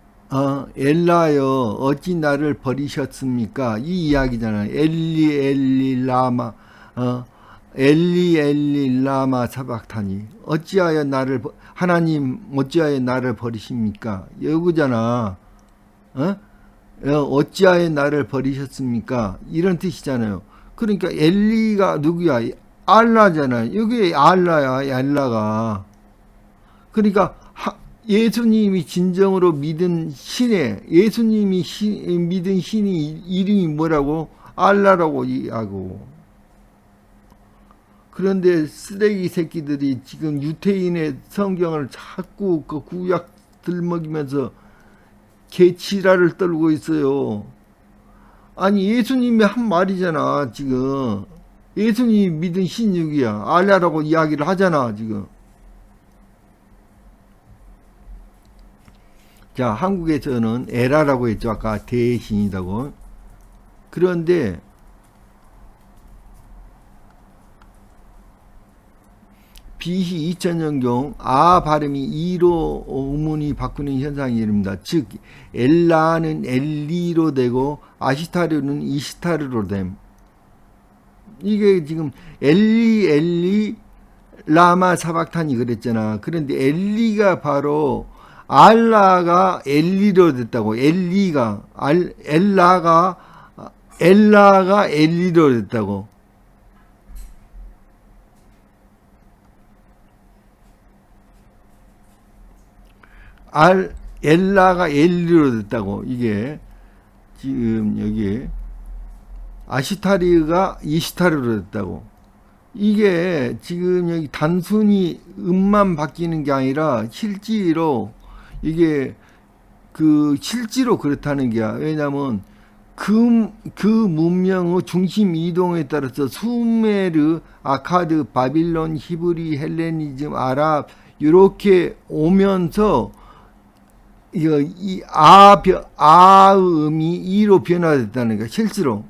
엘라여 어찌 나를 버리셨습니까? 이 이야기잖아요. 엘리 엘리 라마 어, 엘리 엘리 라마 사박타니 어찌하여 하나님 어찌하여 나를 버리십니까? 여기잖아. 어? 어찌하여 나를 버리셨습니까? 이런 뜻이잖아요. 그러니까 엘리가 누구야? 알라잖아요. 여기 알라야, 엘라가. 그러니까 예수님이 진정으로 믿은 예수님이 믿은 신이 이름이 뭐라고? 알라라고 하고. 그런데 쓰레기 새끼들이 지금 유태인의 성경을 자꾸 그 구약 들먹이면서 개치라를 떨고 있어요. 아니 예수님이 한 말이잖아 지금. 예수님이 믿은 신육이야. 알라라고 이야기를 하잖아 지금. 자, 한국에서는 에라라고 했죠. 아까 대신이라고. 그런데 BC 2000년경 아 발음이 이로 의문이 바꾸는 현상이 일어납니다. 즉 엘라는 엘리로 되고 아시타르는 이시타르로 됨. 이게 지금 엘리 라마 사박탄이 그랬잖아. 그런데 엘리가 바로 알라가 엘리로 됐다고. 엘라가 엘리로 됐다고. 엘라가 엘리로 됐다고. 이게 지금 여기 아시타리가 이시타르로 됐다고. 이게 지금 여기 단순히 음만 바뀌는 게 아니라 실제로 이게 실제로 그렇다는 게야. 왜냐면 그 문명의 중심 이동에 따라서 수메르, 아카드, 바빌론, 히브리, 헬레니즘, 아랍 이렇게 오면서 이 아음이 이로 변화됐다는 거야. 실제로.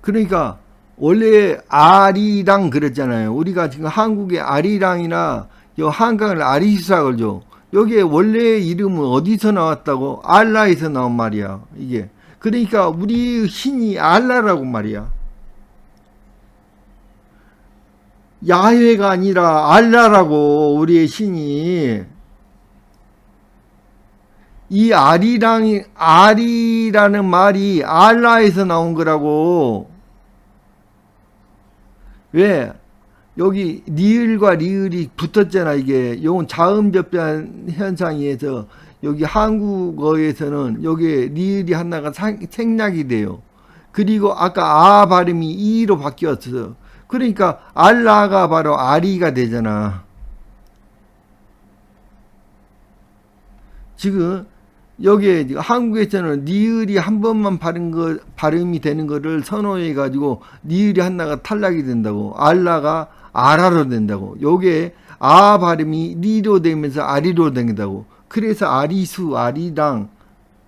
그러니까 원래 아리랑 그랬잖아요. 우리가 지금 한국의 아리랑이나 한강을 아리수락을 줘. 여기에 원래 이름은 어디서 나왔다고? 알라에서 나온 말이야. 이게. 그러니까 우리 신이 알라라고 말이야. 야훼가 아니라 알라라고 우리의 신이. 이 아리라는 말이 알라에서 나온 거라고. 왜? 여기 리을과 리을이 붙었잖아. 이게 요건 자음접변 현상에서 여기 한국어에서는 여기 리을이 하나가 생략이 돼요. 그리고 아까 아 발음이 이로 바뀌었어. 그러니까 알라가 바로 아리가 되잖아. 지금 여기에 한국에서는 니을이 한 번만 발음이 되는 거를 선호해 가지고 니을이 하나가 탈락이 된다고. 알라가 아라로 된다고. 요게 아 발음이 리로 되면서 아리로 된다고. 그래서 아리수, 아리랑,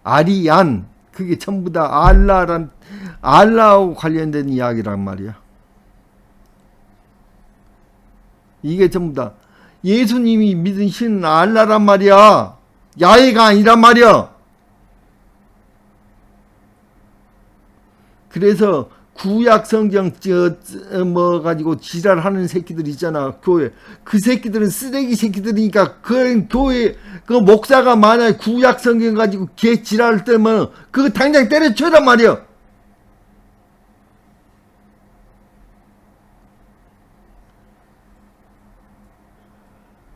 아리안 그게 전부 다 알라하고 관련된 이야기란 말이야. 이게 전부 다 예수님이 믿은 신은 알라란 말이야. 야훼가 아니란 말이야. 그래서 구약 성경 뭐 가지고 지랄하는 새끼들 있잖아. 교회 그 새끼들은 쓰레기 새끼들이니까 그 교회 그 목사가 만약 구약 성경 가지고 개 지랄 때면 그거 당장 때려쳐란 말이야.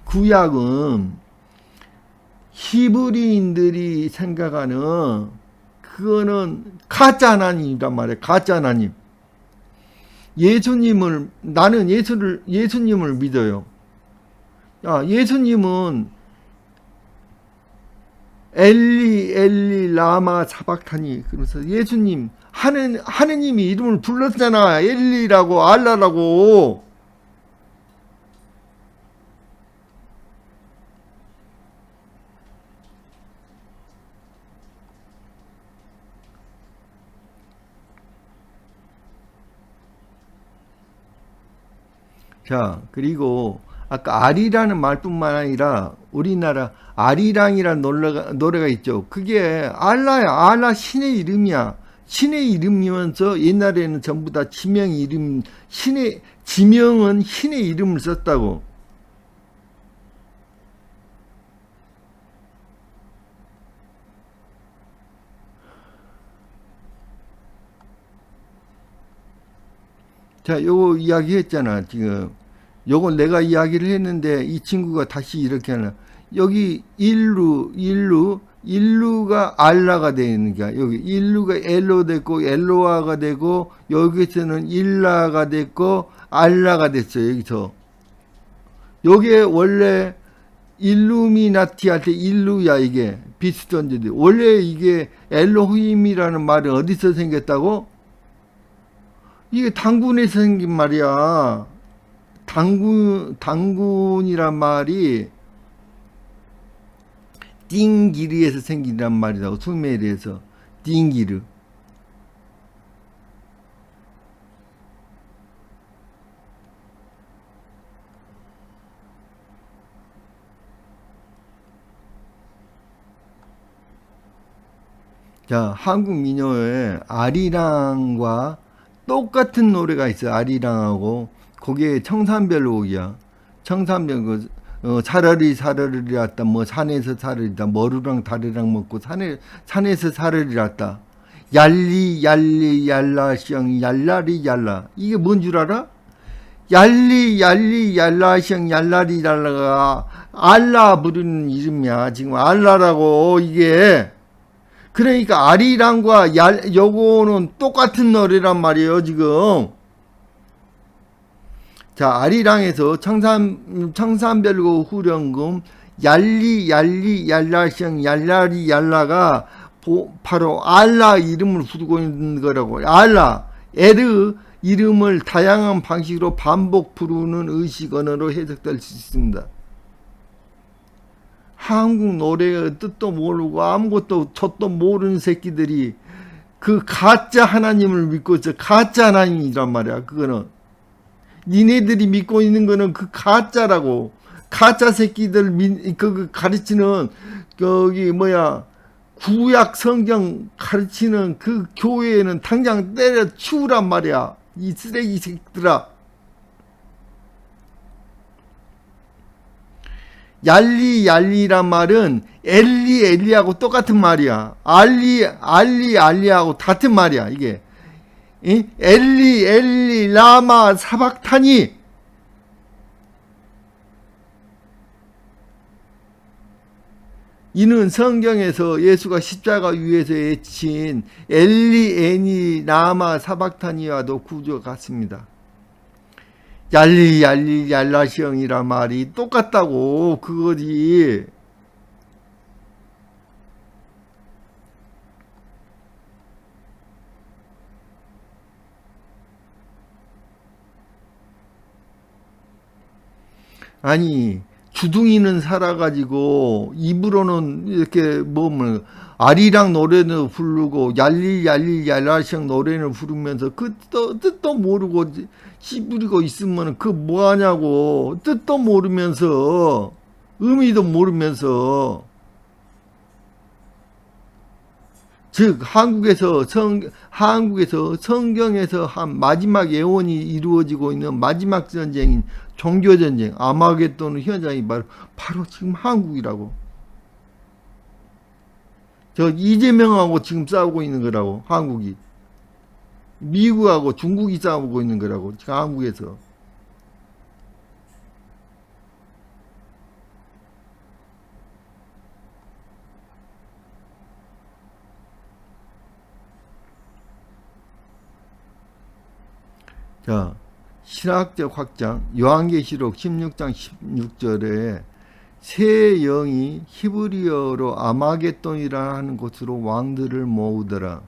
구약은 히브리인들이 생각하는 그거는 가짜 하나님이란 말이에요. 가짜 하나님. 나는 예수님을 믿어요. 예수님은 엘리 라마 사박타니. 그래서 예수님 하느님이 이름을 불렀잖아. 엘리라고 알라라고. 자, 그리고 아까 아리라는 말뿐만 아니라 우리나라 아리랑이라는 노래가 있죠. 그게 알라야. 알라 신의 이름이야. 신의 이름이면서 옛날에는 전부 다 지명 이름, 지명은 신의 이름을 썼다고. 자, 요거 이야기 했잖아, 지금. 요건 내가 이야기를 했는데 이 친구가 다시 이렇게 하나. 여기 일루가 알라가 되는 거야. 여기 일루가 엘로 됐고 엘로아가 되고 여기서는 일라가 됐고 알라가 됐어요. 여기서. 요게 원래 일루미나티 할 때 일루야 이게 비슷한데 원래 이게 엘로힘이라는 말은 어디서 생겼다고? 이게 당군에서 생긴 말이야. 당군이란 말이 띵기르에서 생긴단 말이라고. 수메르에서 띵기르. 자, 한국 민요에 아리랑과 똑같은 노래가 있어요. 아리랑하고 거기에 청산별곡이야. 청산별 사러리 사러리 왔다. 뭐 산에서 사러리다. 머루랑 다리랑 먹고 산에서 사러리 왔다. 얄리 얄리 얄라시엉 얄라리 얄라. 이게 뭔 줄 알아? 얄리 얄리 얄라시엉 얄라리 얄라가 알라 부르는 이름이야. 지금 알라라고 이게. 그러니까 아리랑과 요거는 똑같은 노래란 말이에요, 지금. 자, 아리랑에서 청산별곡 후렴금 얄리 얄리 얄라시앙 얄라리 얄라가 바로 알라 이름을 부르고 있는 거라고. 알라 에르 이름을 다양한 방식으로 반복 부르는 의식 언어로 해석될 수 있습니다. 한국 노래의 뜻도 모르고 아무것도 젖도 모르는 새끼들이 그 가짜 하나님을 믿고 있어. 가짜 하나님이란 말이야. 그거는 니네들이 믿고 있는 거는 그 가짜라고. 가짜 새끼들 그 가르치는 거기 뭐야 구약 성경 가르치는 그 교회에는 당장 때려 치우란 말이야. 이 쓰레기 새끼들아. 얄리란 말은 엘리하고 똑같은 말이야. 알리하고 같은 말이야. 이게 엘리 라마 사박타니. 이는 성경에서 예수가 십자가 위에서 외친 엘리 라마 사박타니와도 구조가 같습니다. 얄리 얄라시엉이란 말이 똑같다고. 그거지. 아니 주둥이는 살아가지고 입으로는 이렇게 뭐 아리랑 노래는 부르고 얄리 얄라시엉 노래를 부르면서 그 뜻도 모르고 씨부리고 있으면 그 뭐하냐고. 뜻도 모르면서 의미도 모르면서. 즉 한국에서 성경에서 한 마지막 예언이 이루어지고 있는 마지막 전쟁인 종교전쟁 아마겟돈 현장이 바로 지금 한국이라고. 저 이재명하고 지금 싸우고 있는 거라고. 한국이 미국하고 중국이 싸우고 있는 거라고. 지금 한국에서. 자, 신학적 확장 요한계시록 16장 16절에 새 영이 히브리어로 아마겟돈이라는 곳으로 왕들을 모으더라.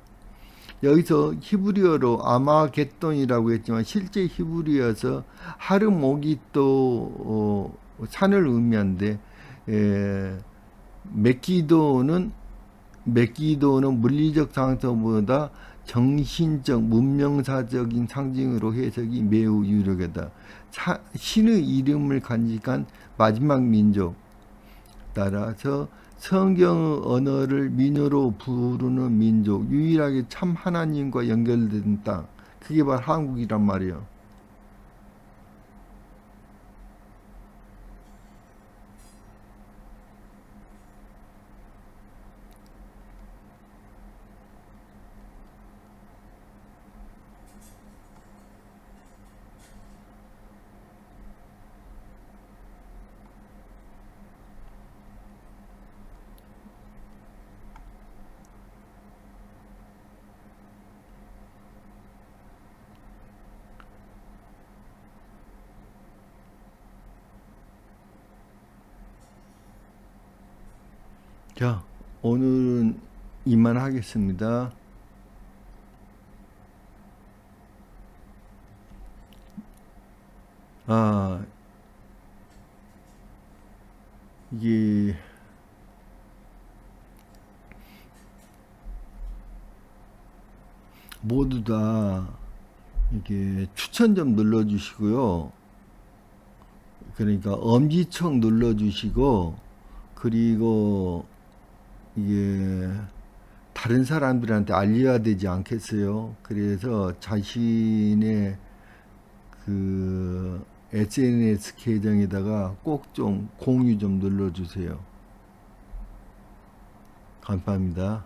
여기서 히브리어로 아마겟돈이라고 했지만 실제 히브리어에서 하르모기또 산을 의미하는데 메기도는 맥기도는 물리적 상성보다 정신적, 문명사적인 상징으로 해석이 매우 유력하다. 신의 이름을 간직한 마지막 민족. 따라서 성경의 언어를 민요로 부르는 민족, 유일하게 참 하나님과 연결된 땅. 그게 바로 한국이란 말이에요. 자, 오늘은 이만 하겠습니다. 아, 이게 모두 다 이게 추천 좀 눌러주시고요. 그러니까 엄지척 눌러주시고, 그리고 이게 다른 사람들한테 알려야 되지 않겠어요? 그래서 자신의 그 SNS 계정에다가 꼭 좀 공유 좀 눌러주세요. 감사합니다.